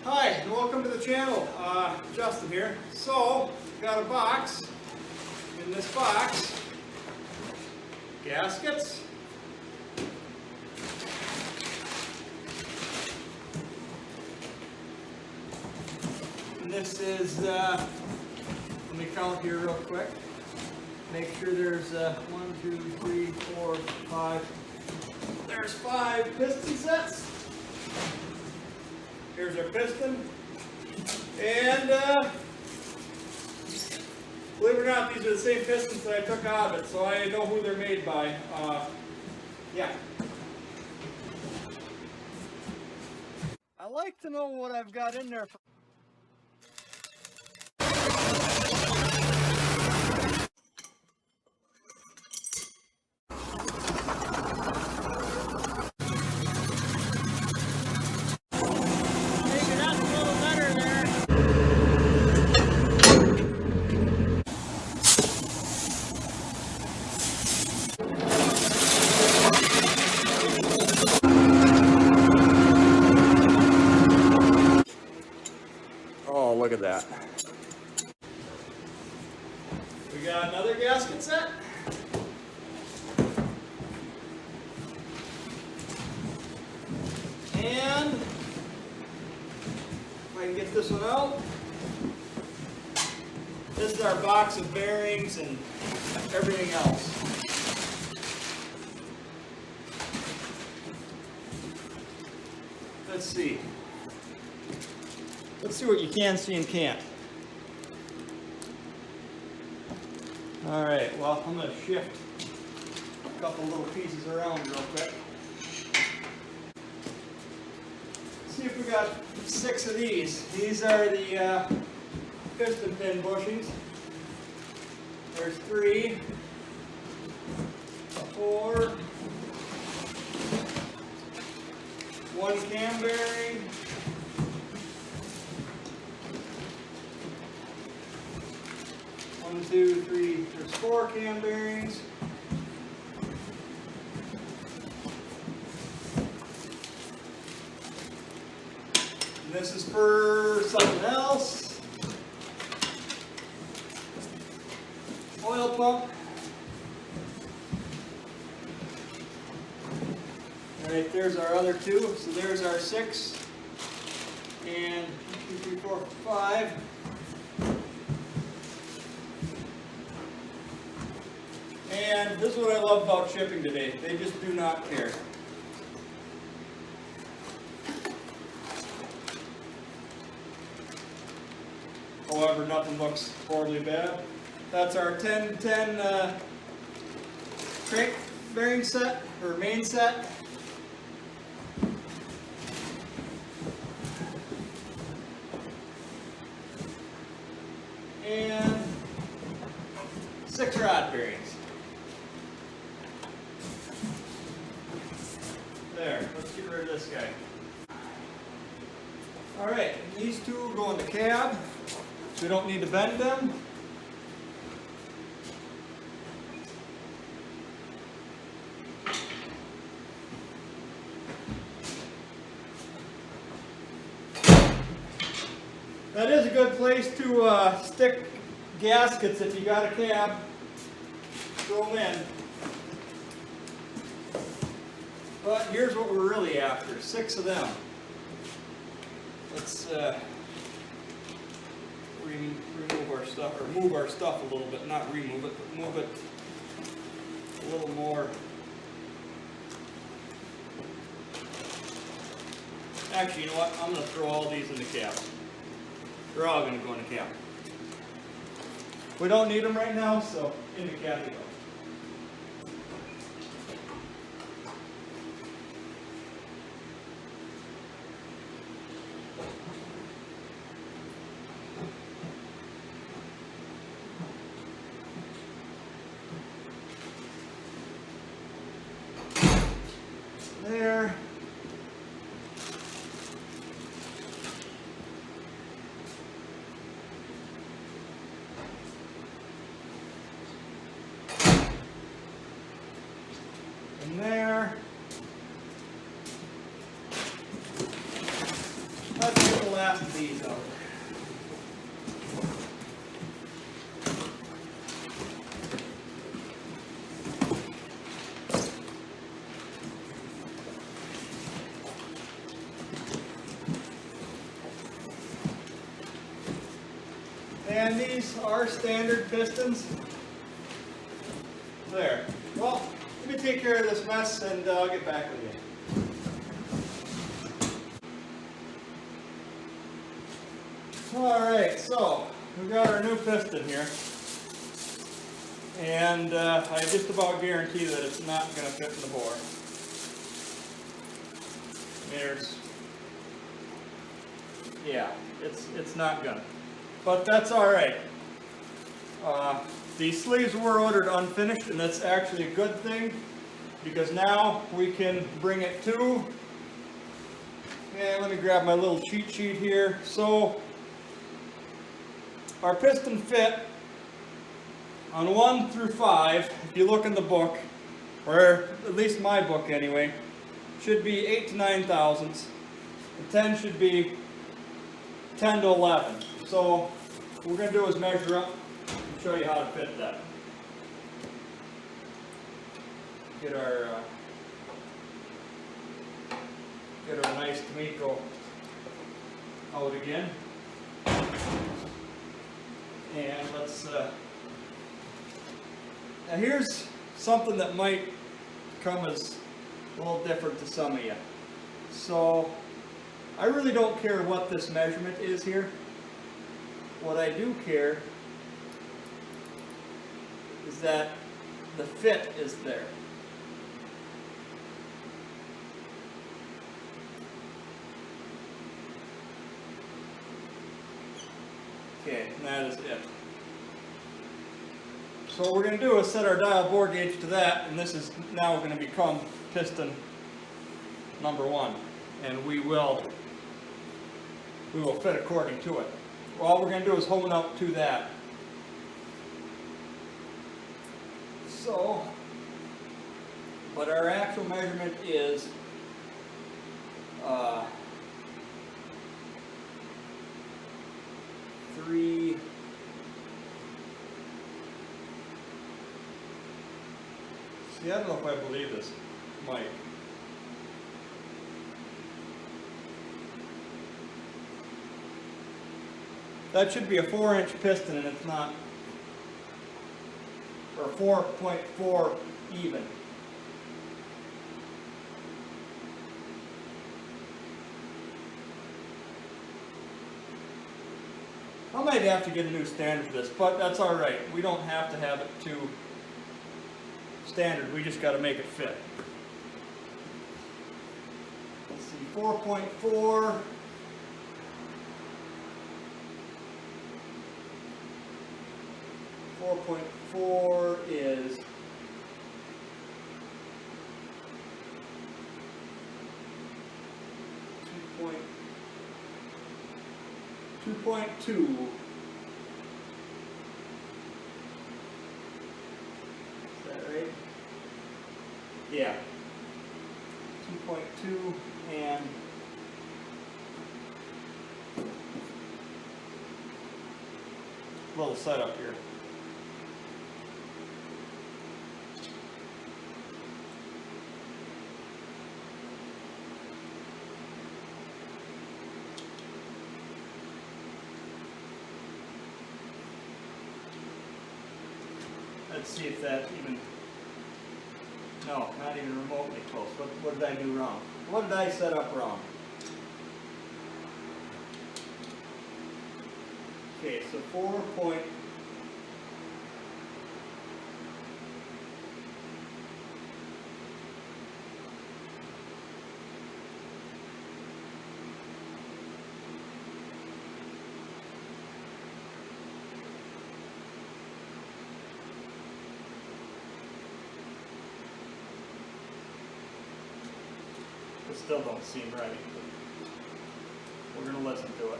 Hi, and welcome to the channel. Justin here. So, got a box. In this box, gaskets. And this is, let me count here real quick. Make sure there's 1, 2, 3, 4, 5. There's 5 piston sets. Here's our piston. And believe it or not, these are the same pistons that I took out of it, so I know who they're made by. Yeah. I like to know what I've got in there. Oh, look at that. We got another gasket set. And if I can get this one out, this is our box of bearings and everything else. Let's see. Let's see what you can see and can't. All right, well, I'm going to shift a couple little pieces around real quick. Let's see if we got 6 of these. These are the piston pin bushings. There's 3, 4, 1 cam bearing, 1, 2, 3, there's 4 cam bearings. And this is for something else. Oil pump. Alright, there's our other 2. So there's our 6. And 1, 2, 3, 4, 5. And this is what I love about shipping today. They just do not care. However, nothing looks horribly bad. That's our 10-10 crank bearing set, or main set. And 6 rod bearings. There, let's get rid of this guy. Alright, these 2 go in the cab, so we don't need to bend them. That is a good place to stick gaskets if you got a cab. Throw them in. But here's what we're really after, 6 of them. Let's remove our stuff, or move our stuff a little bit, not remove it, but move it a little more. Actually, you know what? I'm going to throw all these in the cab. They're all going to go in the cab. We don't need them right now, so in the cab they go. There. get the last of these out. And these are standard pistons. There. Well, let me take care of this mess and I'll get back with you. Alright, so we've got our new piston here. And I just about guarantee that it's not going to fit in the bore. Yeah, it's not gonna. But that's alright. These sleeves were ordered unfinished, and that's actually a good thing, because now we can bring it to, and let me grab my little cheat sheet here. So our piston fit on 1 through 5, if you look in the book, or at least my book anyway, should be 8 to 9 thousandths. The 10 should be 10 to 11. So what we're going to do is measure up and show you how to fit that. Get our nice Tomiko out again. And let's, now here's something that might come as a little different to some of you. So I really don't care what this measurement is here. What I do care is that the fit is there. Okay, and that is it. So what we're going to do is set our dial bore gauge to that, and this is now going to become piston number 1, and we will fit according to it. All we're going to do is hone up to that. So, but our actual measurement is 3. See, I don't know if I believe this, Mike. That should be a 4-inch piston, and it's not, or 4.4 even. I might have to get a new standard for this, but that's all right. We don't have to have it to standard. We just got to make it fit. Let's see, 4.4. 4.4 is 2.2. Is that right? Yeah. 2.2 and a little setup here. Let's see if that's even, no, not even remotely close. What did I do wrong? What did I set up wrong? Okay, so 4 point, it still don't seem right. We're going to listen to it.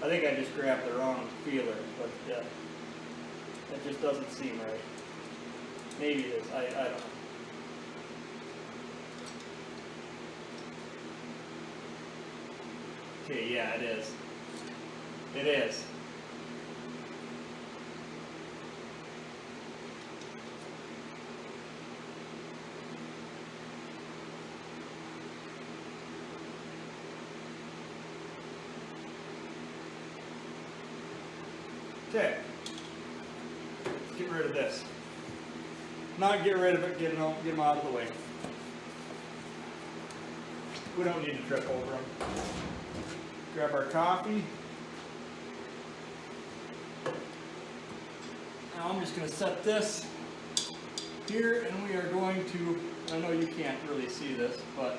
I think I just grabbed the wrong feeler, but it just doesn't seem right. Maybe it is. I don't know. Okay, yeah, it is. It is. Okay. Get rid of this. Not get rid of it, get them out of the way. We don't need to trip over them. Grab our coffee. Now I'm just going to set this here, and we are going to, I know you can't really see this, but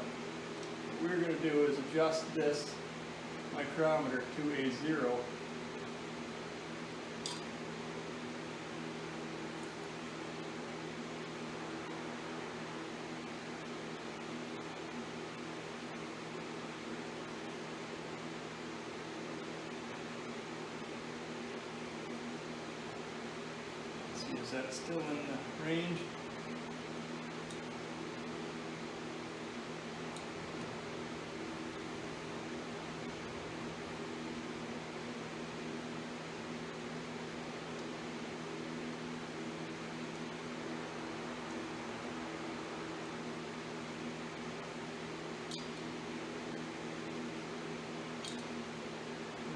what we're going to do is adjust this micrometer to a 0. Is that still in the range?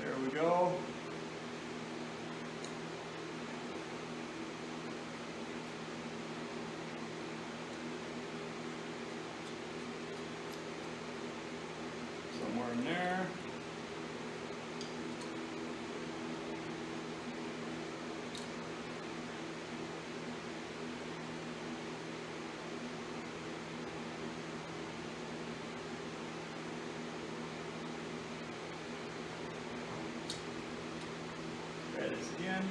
There we go. Somewhere in there. Try this again.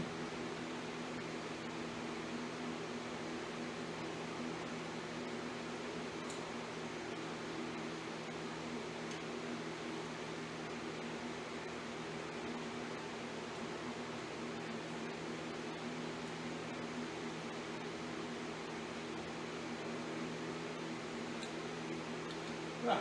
Ah.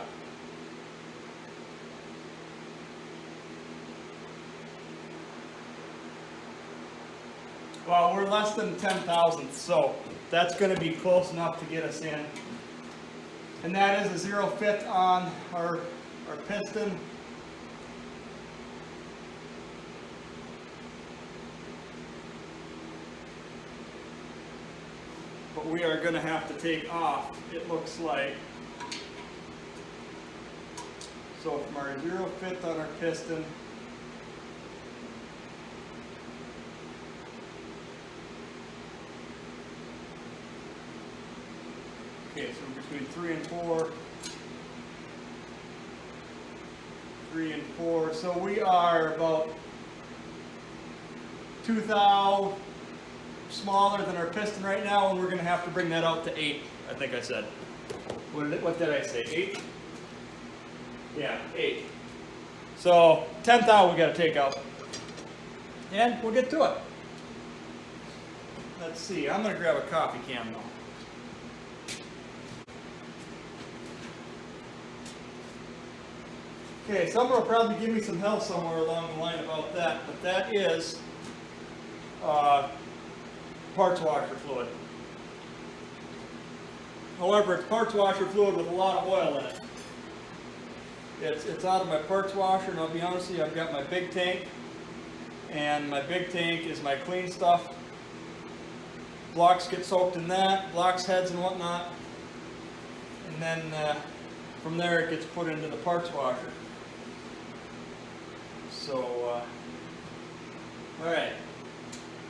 Well, we're less than 10 thousandths, so that's going to be close enough to get us in. And that is a 0 fit on our piston. But we are going to have to take off, it looks like. So from our 0 fit on our piston, okay, so between 3 and 4, 3 and 4, so we are about 2 thou smaller than our piston right now, and we're going to have to bring that out to 8, I think I said. What did I say, 8? Yeah, 8. So 10 thou we got to take out, and we'll get to it. Let's see, I'm going to grab a coffee can though. Okay, someone will probably give me some help somewhere along the line about that, but that is parts washer fluid. However, it's parts washer fluid with a lot of oil in it. It's out of my parts washer, and I'll be honest with you, I've got my big tank, and my big tank is my clean stuff. Blocks get soaked in that, blocks heads and whatnot, and then from there it gets put into the parts washer. So, alright,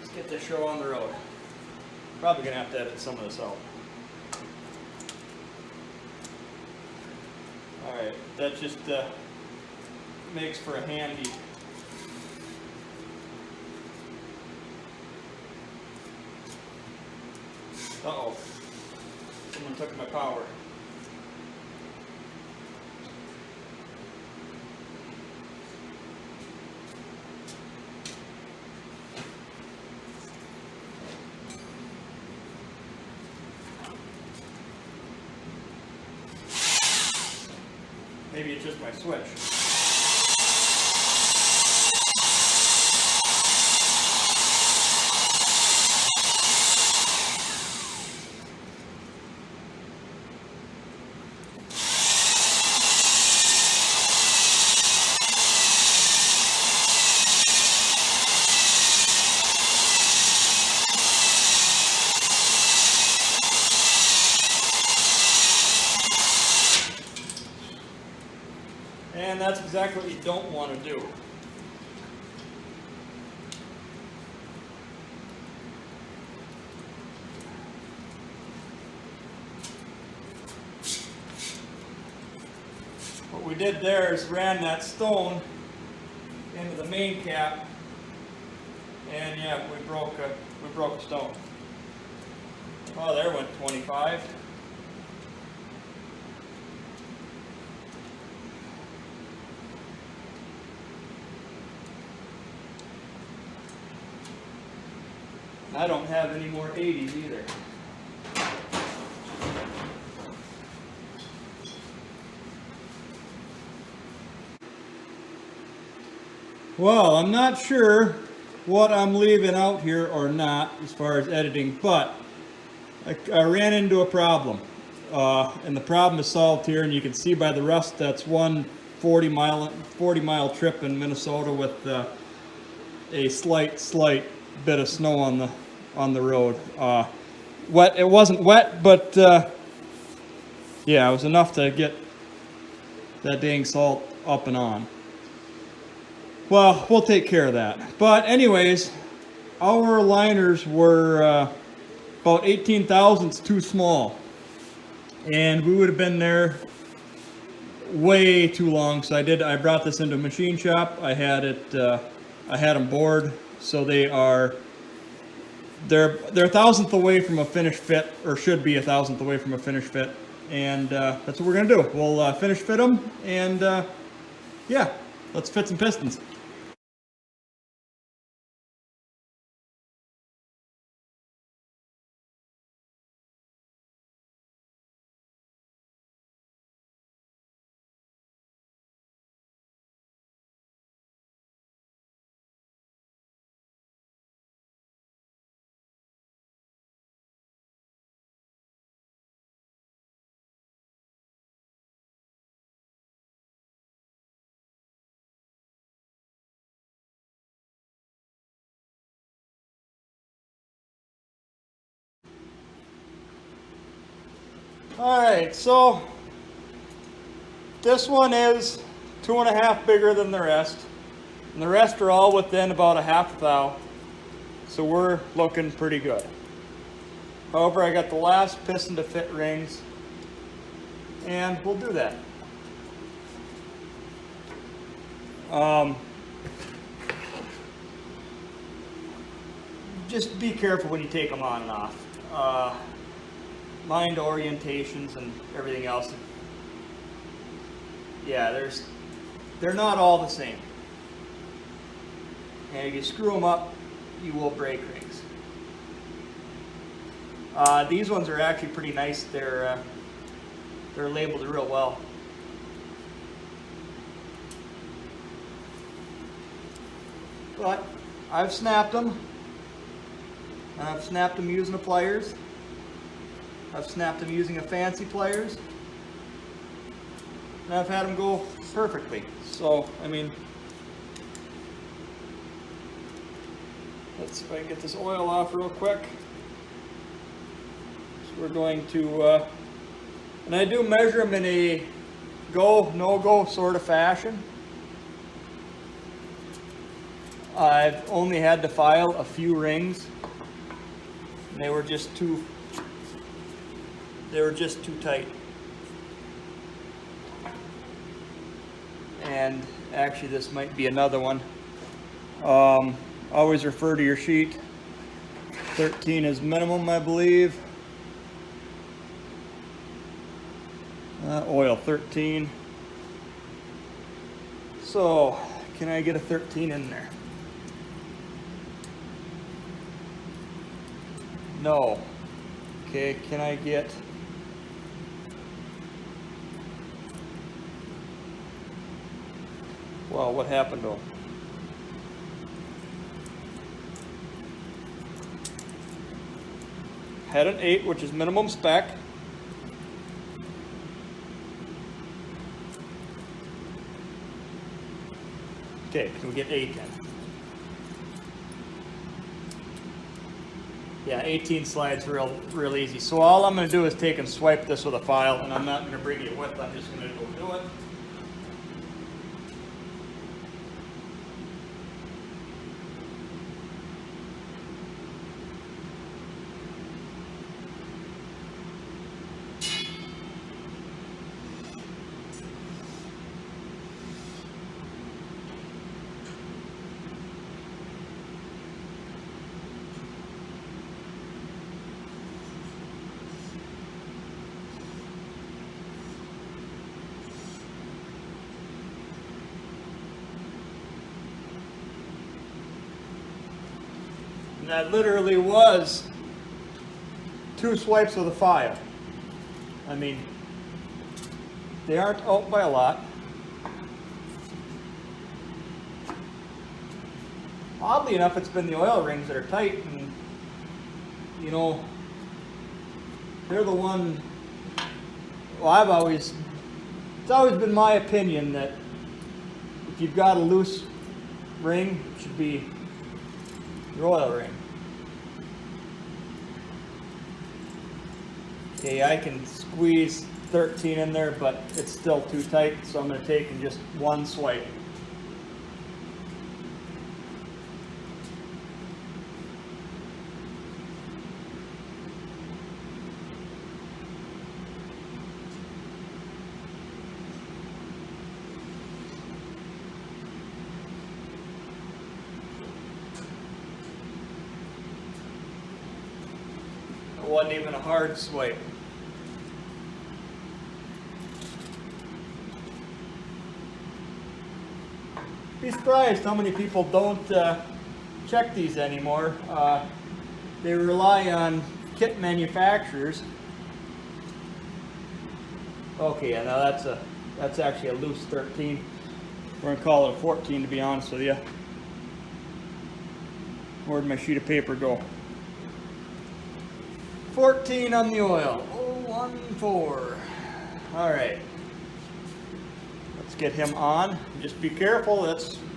let's get this show on the road. Probably going to have to edit some of this out. Alright, that just makes for a handy uh-oh, someone took my power. Maybe it's just my switch. And that's exactly what you don't want to do. What we did there is ran that stone into the main cap, and yeah, we broke a stone. Oh, there went 25. I don't have any more 80s either. Well, I'm not sure what I'm leaving out here or not as far as editing, but I ran into a problem. And the problem is solved here, and you can see by the rust that's one 40 mile trip in Minnesota with a slight bit of snow on the road. Wet. It wasn't wet, but yeah, it was enough to get that dang salt up and on. Well, we'll take care of that. But anyways, our liners were about 18 thousandths too small, and we would have been there way too long. So I brought this into a machine shop. I had them bored, so they're a thousandth away from a finished fit, or should be a thousandth away from a finished fit, and that's what we're gonna do. We'll finish fit them, and yeah, let's fit some pistons. Alright, so this one is 2.5 bigger than the rest, and the rest are all within about a half thou, so we're looking pretty good. However, I got the last piston to fit rings, and we'll do that. Just be careful when you take them on and off. Mind orientations and everything else. Yeah, they're not all the same. And if you screw them up, you will break rings. These ones are actually pretty nice. They're labeled real well. But I've snapped them. I've snapped them using the pliers. I've snapped them using a fancy pliers. And I've had them go perfectly. So, I mean, let's see if I can get this oil off real quick. So we're going to, and I do measure them in a go, no-go sort of fashion. I've only had to file a few rings. And they were just too tight. And actually this might be another one. Always refer to your sheet. 13 is minimum, I believe. Oil 13. So, can I get a 13 in there? No. Okay, can I get... Well, what happened to them? Had an 8, which is minimum spec. Okay, can we get 8 then? Yeah, 18 slides real easy. So all I'm going to do is take and swipe this with a file, and I'm not going to bring you with. I'm just going to go do it. that literally was 2 swipes of the file. I mean, they aren't out by a lot. Oddly enough, it's been the oil rings that are tight, and you know, they're the one. Well, it's always been my opinion that if you've got a loose ring, it should be your oil ring. Okay, I can squeeze 13 in there, but it's still too tight, so I'm going to take in just 1 swipe. It wasn't even a hard swipe. Be surprised how many people don't check these anymore. They rely on kit manufacturers. Okay, now that's actually a loose 13. We're gonna call it a 14 to be honest with you. Where'd my sheet of paper go? 14 on the oil. 014. All right. Let's get him on. Just be careful.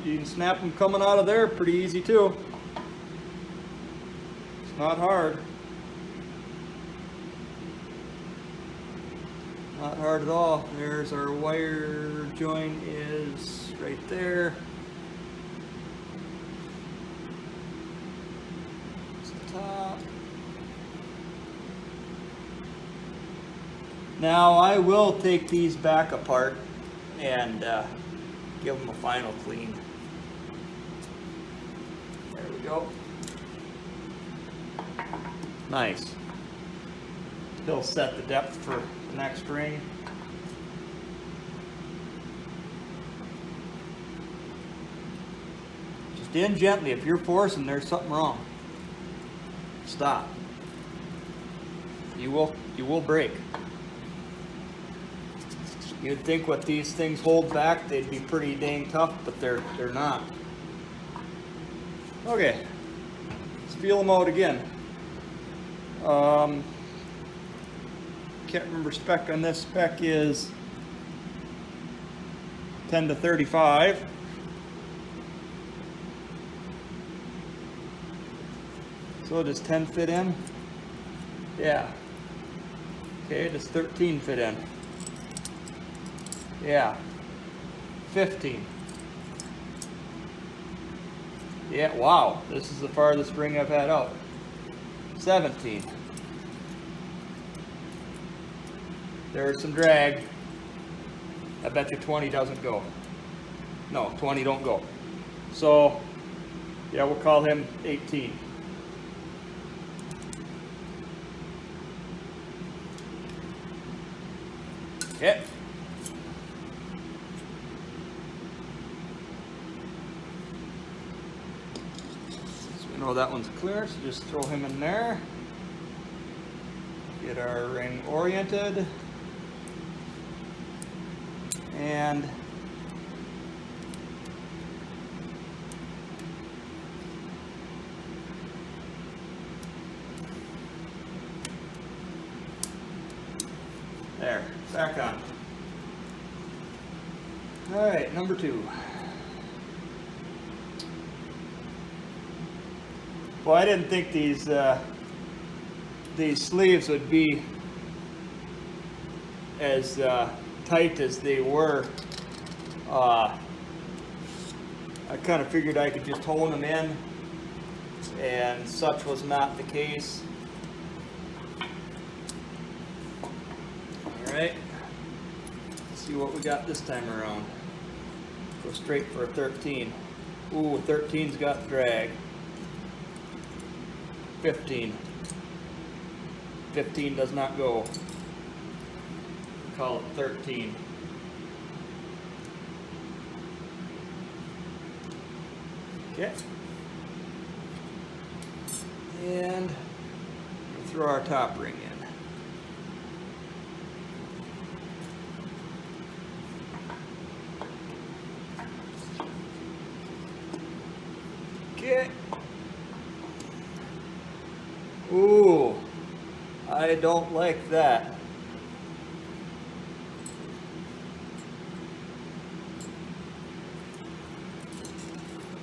You can snap him coming out of there pretty easy too. It's not hard. Not hard at all. There's our wire joint is right there. It's the top. Now I will take these back apart and give them a final clean. There we go. Nice. He'll set the depth for the next ring. Just in gently. If you're forcing, there's something wrong. Stop. You will break. You'd think with these things hold back, they'd be pretty dang tough, but they're not. Okay, let's feel them out again. Can't remember spec on this. Spec is 10 to 35. So does 10 fit in? Yeah. Okay, does 13 fit in? Yeah. 15. Yeah, wow. This is the farthest ring I've had out. 17. There's some drag. I bet you 20 doesn't go. No, 20 don't go. So, yeah, we'll call him 18. Okay. Oh, that one's clear, so just throw him in there. Get our ring oriented. And there, back on. All right, number 2. Well, I didn't think these sleeves would be as tight as they were. I kind of figured I could just hone them in, and such was not the case. All right, let's see what we got this time around. Go straight for a 13. Ooh, 13's got drag. 15. 15 does not go. Call it 13. Okay. And throw our top ring in. Okay. Ooh, I don't like that.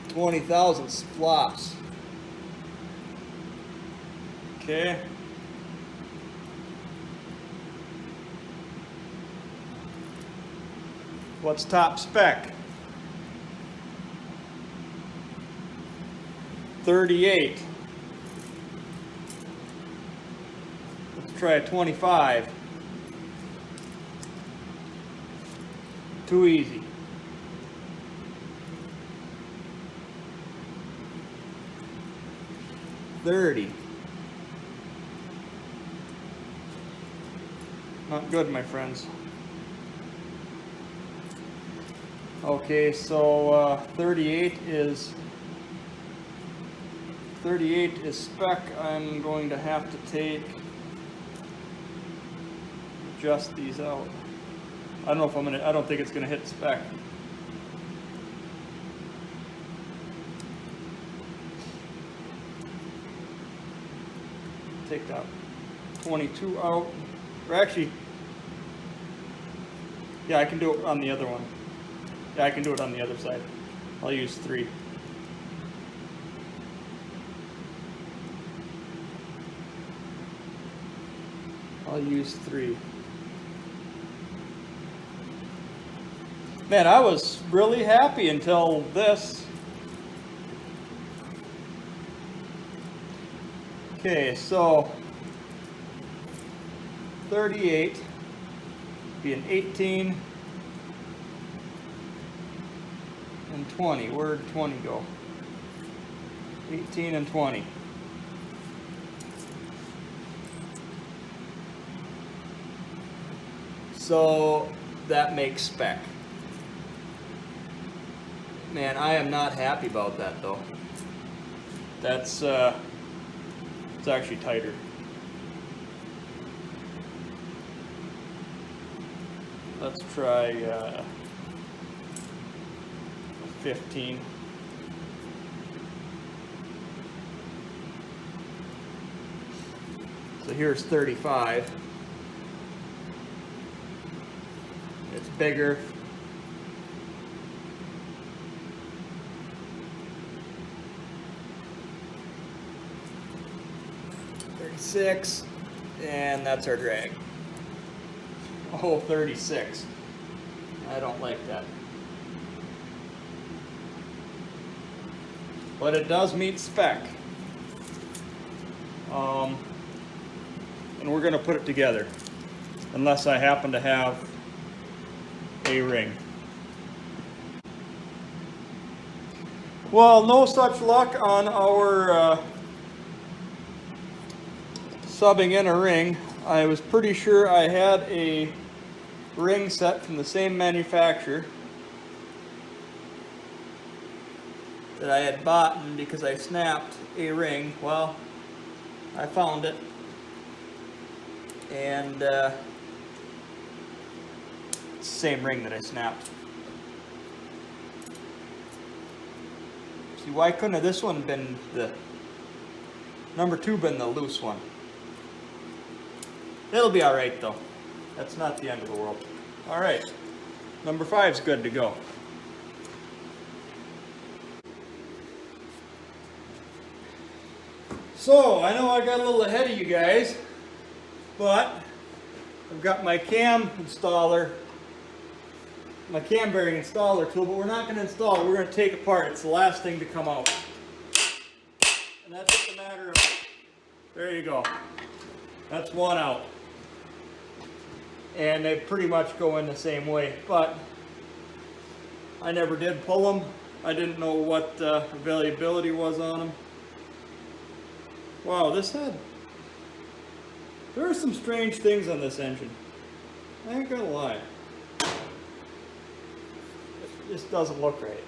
$20,000 flops. Okay. What's top spec? 38. Let's try a 25. Too easy. $30. Not good, my friends. Okay, so 38 is spec. I'm going to have to adjust these out. I don't think it's gonna hit spec. Take that 22 out. Or actually, yeah, I can do it on the other one. Yeah, I can do it on the other side. I'll use 3. I'll use 3. Man, I was really happy until this. Okay, so 38 be an 18 and 20. Where'd 20 go? 18 and 20. So that makes spec. Man, I am not happy about that though. That's it's actually tighter. Let's try 15. So here's 35. It's bigger. $36, and that's our drag. Oh, 36. I don't like that. But it does meet spec. And we're going to put it together, unless I happen to have a ring. Well, no such luck on our subbing in a ring. I was pretty sure I had a ring set from the same manufacturer that I had bought because I snapped a ring. Well, I found it, and it's the same ring that I snapped. See, why couldn't this one been the number 2 been the loose one? It'll be all right though. That's not the end of the world. All right, number 5's good to go. So I know I got a little ahead of you guys, but I've got my cam installer, my cam bearing installer tool, but we're not going to install it. We're going to take it apart. It's the last thing to come out. And that's just a matter of, there you go. That's one out. And they pretty much go in the same way, but I never did pull them. I didn't know what availability was on them. Wow, this head. There are some strange things on this engine. I ain't gonna lie. It just doesn't look right.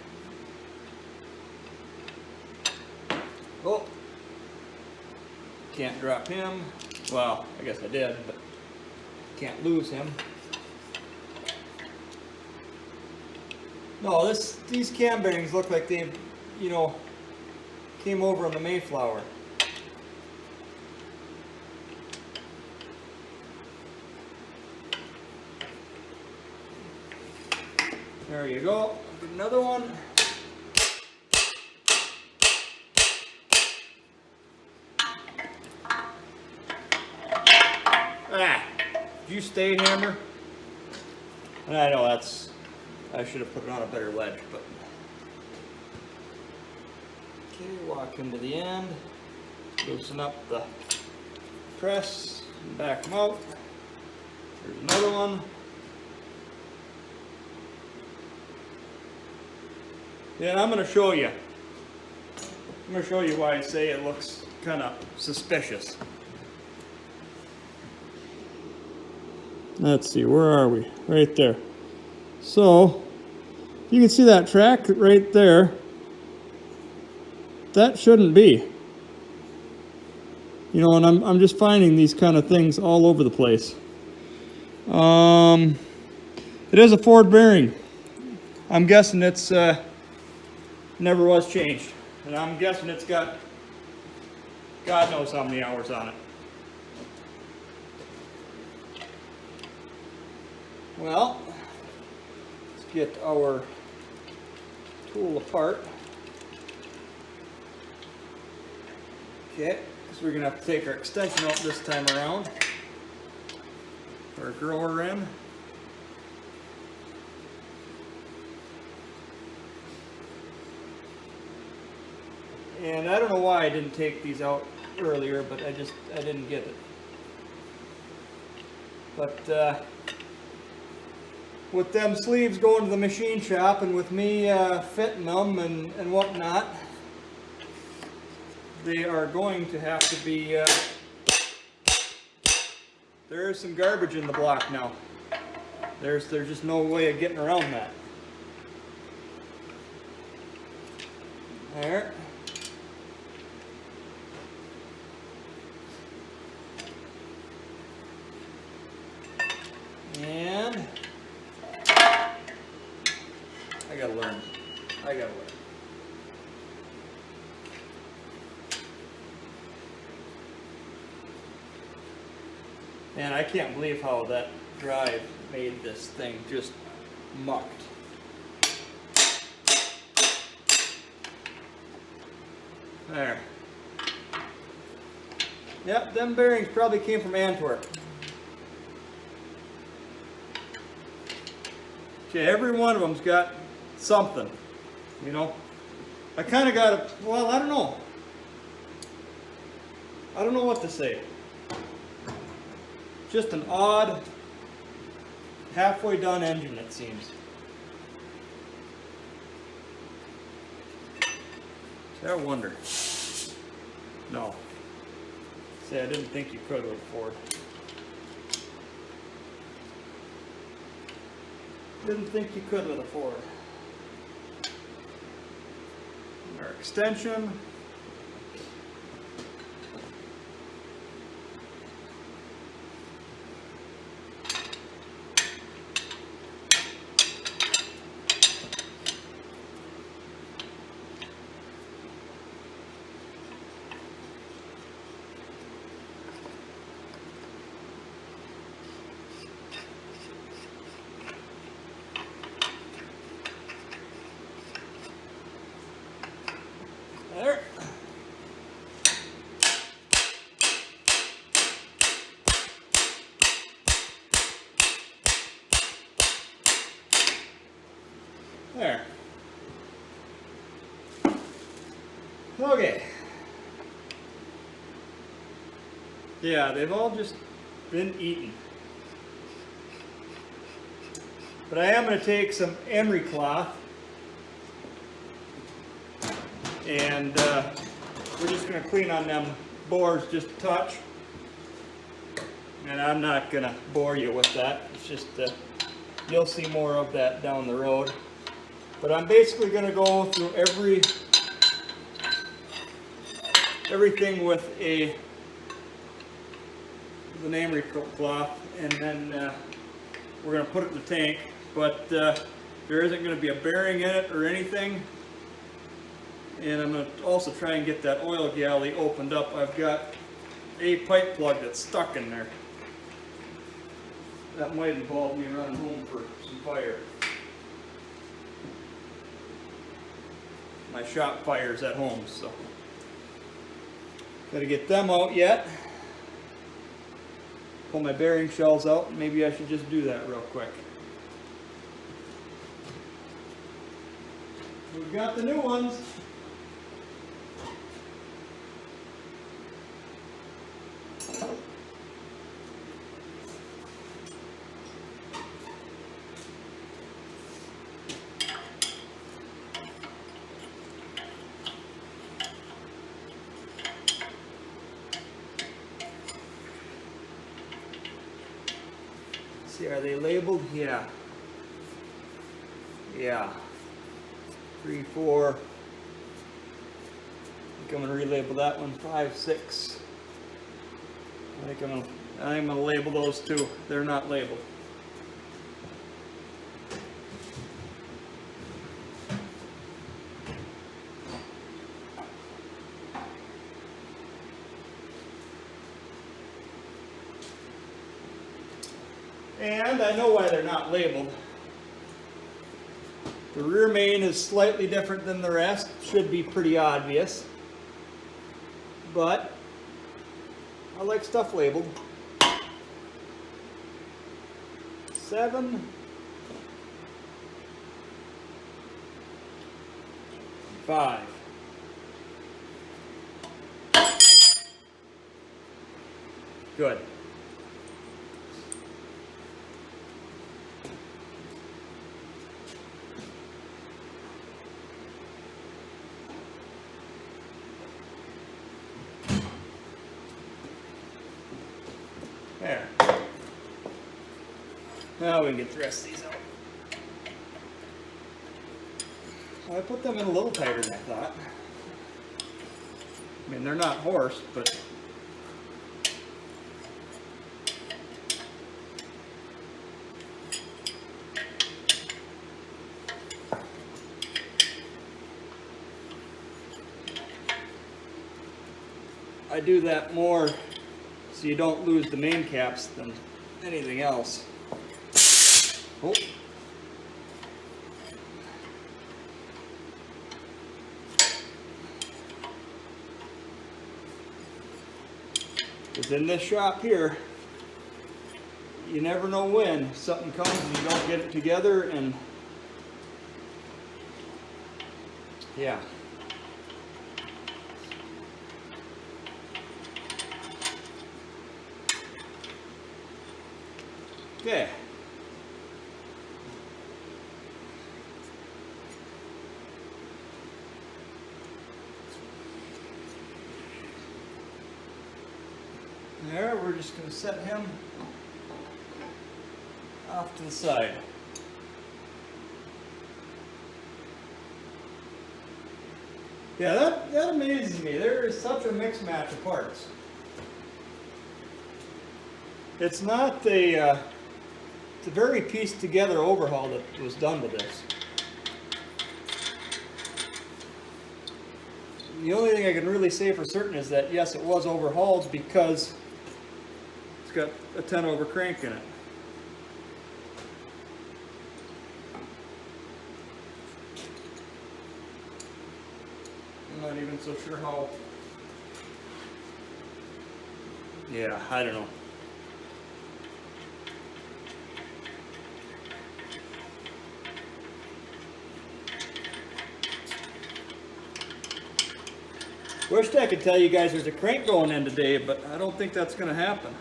Can't drop him. Well, I guess I did, but can't lose him. No, these cam bearings look like they, you know, came over on the Mayflower. There you go. Another one. Ah, did you stay, hammer? I know I should have put it on a better ledge, but. Okay, walk him to the end. Loosen up the press, and back him out. There's another one. Yeah, and I'm going to show you. I'm going to show you why I say it looks kind of suspicious. Let's see, where are we? Right there. So, you can see that track right there. That shouldn't be. You know, and I'm just finding these kind of things all over the place. It is a Ford bearing. I'm guessing it's never was changed. And I'm guessing it's got God knows how many hours on it. Well, let's get our tool apart. Okay, because we're going to have to take our extension out this time around. Our grower in. And I don't know why I didn't take these out earlier, but I didn't get it. But with them sleeves going to the machine shop and with me fitting them and whatnot, they are going to have to be, there is some garbage in the block now. There's just no way of getting around that. There. And I gotta learn. And I can't believe how that drive made this thing just mucked. There. Yep, them bearings probably came from Antwerp. Okay, every one of them's got something, you know. I kind of got a, well, I don't know. I don't know what to say. Just an odd, halfway done engine, it seems. See, I wonder. No. See, I didn't think you could with Ford. Didn't think you could with a Ford. Our extension. There. There. Okay. Yeah, they've all just been eaten. But I am going to take some emery cloth and we're just going to clean on them bores just a touch. And I'm not going to bore you with that. It's just you'll see more of that down the road. But I'm basically going to go through everything with a the name cloth, and then we're going to put it in the tank. But there isn't going to be a bearing in it or anything. And I'm going to also try and get that oil galley opened up. I've got a pipe plug that's stuck in there. That might involve me running home for some fire. My shop fire's at home, so gotta get them out yet. Pull my bearing shells out. Maybe I should just do that real quick. We've got the new ones. See, are they labeled? Yeah. Yeah. 3, 4. I think I'm gonna relabel that one 5, 6. I think I'm gonna label those two. They're not labeled. And I know why they're not labeled. The rear main is slightly different than the rest. Should be pretty obvious. But I like stuff labeled. 7. 5. Good. There. Now we can get the rest of these out. Well, I put them in a little tighter than I thought. I mean, they're not horsed, but I do that more so you don't lose the main caps than anything else. Oh. Because in this shop here, you never know when something comes and you don't get it together, and yeah. Okay. There, we're just going to set him off to the side. Yeah, that amazes me. There is such a mix match of parts. It's not a it's a very pieced together overhaul that was done with this. The only thing I can really say for certain is that yes, it was overhauled because it's got a 10 over crank in it. I'm not even so sure how. Yeah, I don't know. Wished I could tell you guys there's a crank going in today, but I don't think that's going to happen.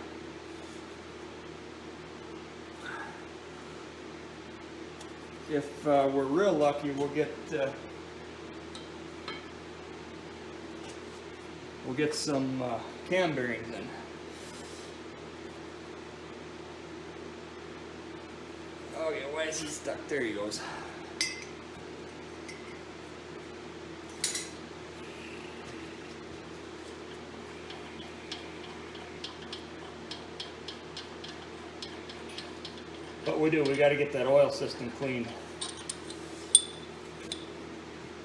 If we're real lucky, we'll get some cam bearings in. Oh yeah, why is he stuck? There he goes. what we do. We got to get that oil system cleaned.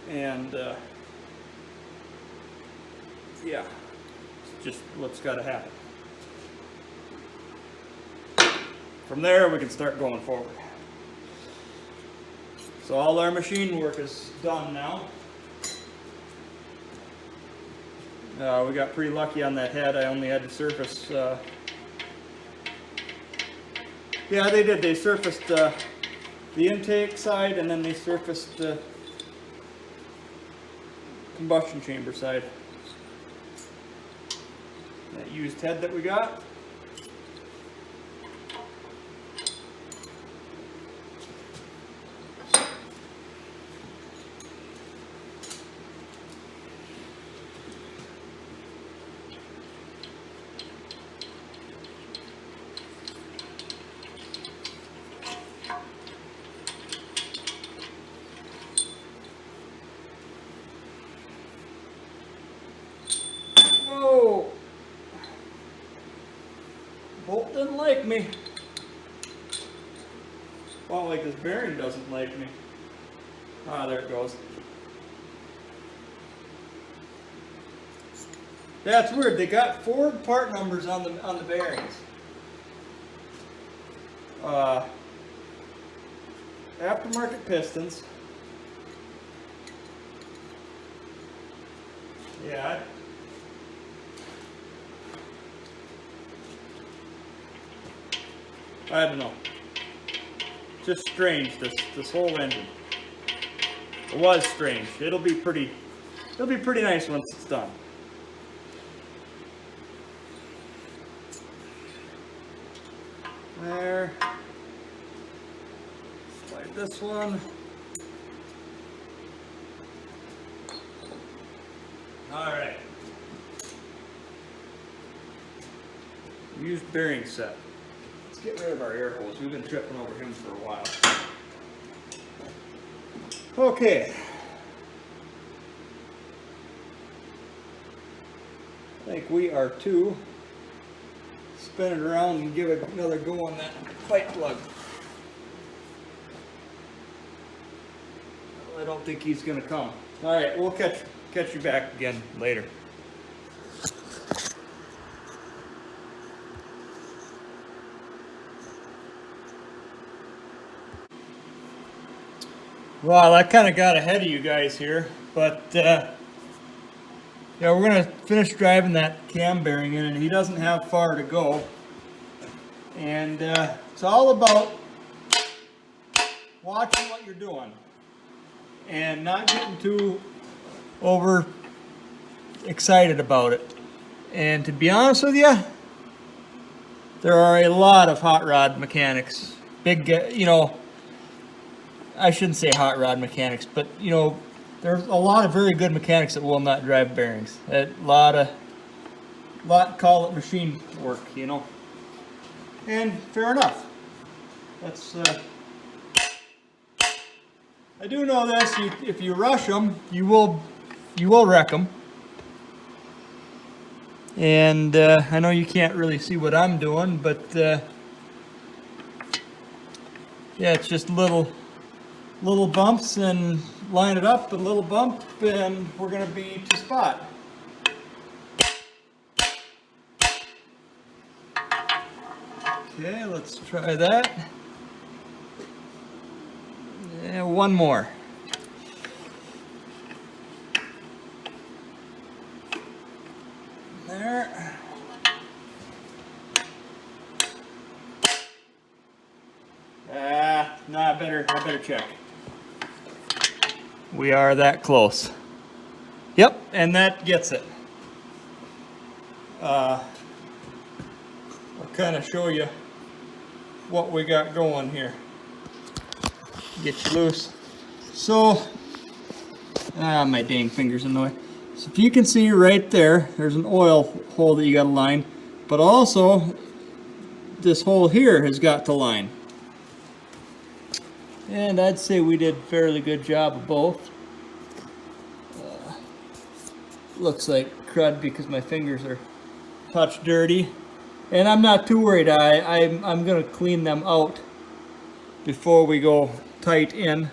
And yeah, it's just what's got to happen. From there, we can start going forward. So all our machine work is done now. We got pretty lucky on that head. I only had to surface. Yeah, they did. They surfaced the intake side, and then they surfaced the combustion chamber side. That used head that we got. Whoa! Bolt doesn't like me. Well, like this bearing doesn't like me. Ah, there it goes. That's weird. They got Ford part numbers on the bearings. Aftermarket pistons. Yeah. I don't know. Just strange, this whole engine. It was strange. It'll be pretty nice once it's done. There. Slide this one. All right. Used bearing set. Let's get rid of our air hose. We've been tripping over him for a while. Okay. I think we are to spin it around and give it another go on that pipe plug. I don't think he's going to come. All right, we'll catch you back again later. Well, I kind of got ahead of you guys here, but yeah, we're going to finish driving that cam bearing in, and he doesn't have far to go. And it's all about watching what you're doing and not getting too over excited about it. And to be honest with you, there are a lot of hot rod mechanics, big, I shouldn't say hot rod mechanics, but there's a lot of very good mechanics that will not drive bearings. A lot call it machine work, and fair enough. That's I do know this: if you rush them, you will wreck them. And I know you can't really see what I'm doing, but yeah, it's just little bumps, and line it up, a little bump, and we're going to be to spot. Okay, let's try that. Yeah, one more. There. No, I better check. We are that close. Yep, and that gets it. I'll kind of show you what we got going here. Get you loose. So, my dang finger's in the way. So if you can see right there, there's an oil hole that you got to line, but also this hole here has got to line. And I'd say we did a fairly good job of both. Looks like crud because my fingers are touch dirty. And I'm not too worried. I'm going to clean them out before we go tight in.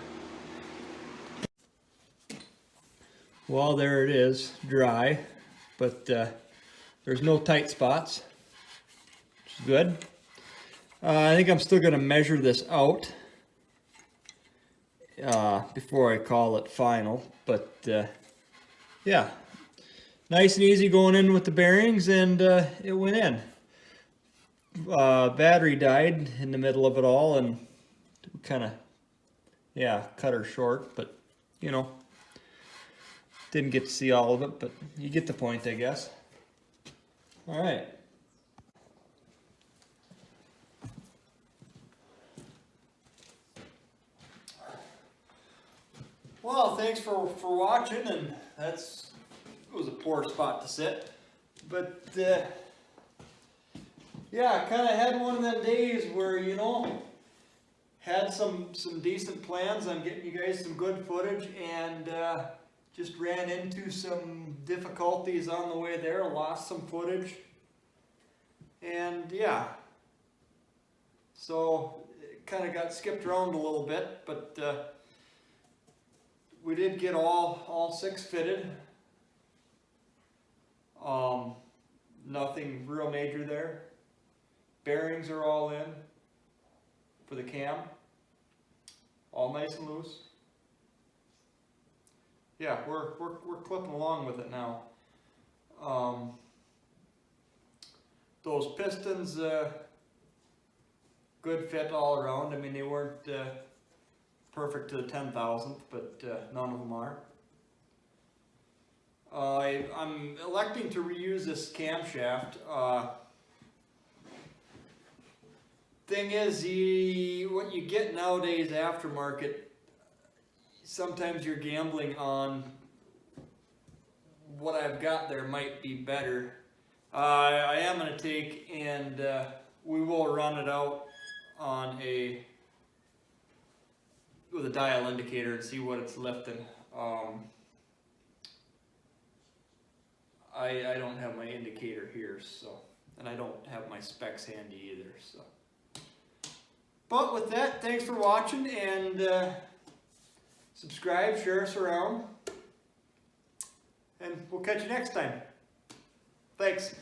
Well, there it is, dry, but there's no tight spots, which is good. I think I'm still going to measure this out before I call it final, but yeah, nice and easy going in with the bearings, and it went in. Battery died in the middle of it all, and kind of, yeah, cut her short, but you know, didn't get to see all of it, but you get the point, I guess. All right. Well, thanks for watching, and it was a poor spot to sit, but yeah, I kind of had one of them days where, you know, had some decent plans on getting you guys some good footage, and just ran into some difficulties on the way there, lost some footage, and yeah, so it kind of got skipped around a little bit, but we did get all 6 fitted. Nothing real major there. Bearings are all in for the cam. All nice and loose. Yeah, we're clipping along with it now. Those pistons, good fit all around. I mean, they weren't perfect to the 10,000th, but none of them are. I'm electing to reuse this camshaft. Thing is, what you get nowadays aftermarket, sometimes you're gambling on what I've got there might be better. I am going to take and we will run it out on with a dial indicator and see what it's lifting. I don't have my indicator here, so, and I don't have my specs handy either, so. But with that, thanks for watching, and subscribe, share us around, and we'll catch you next time. Thanks.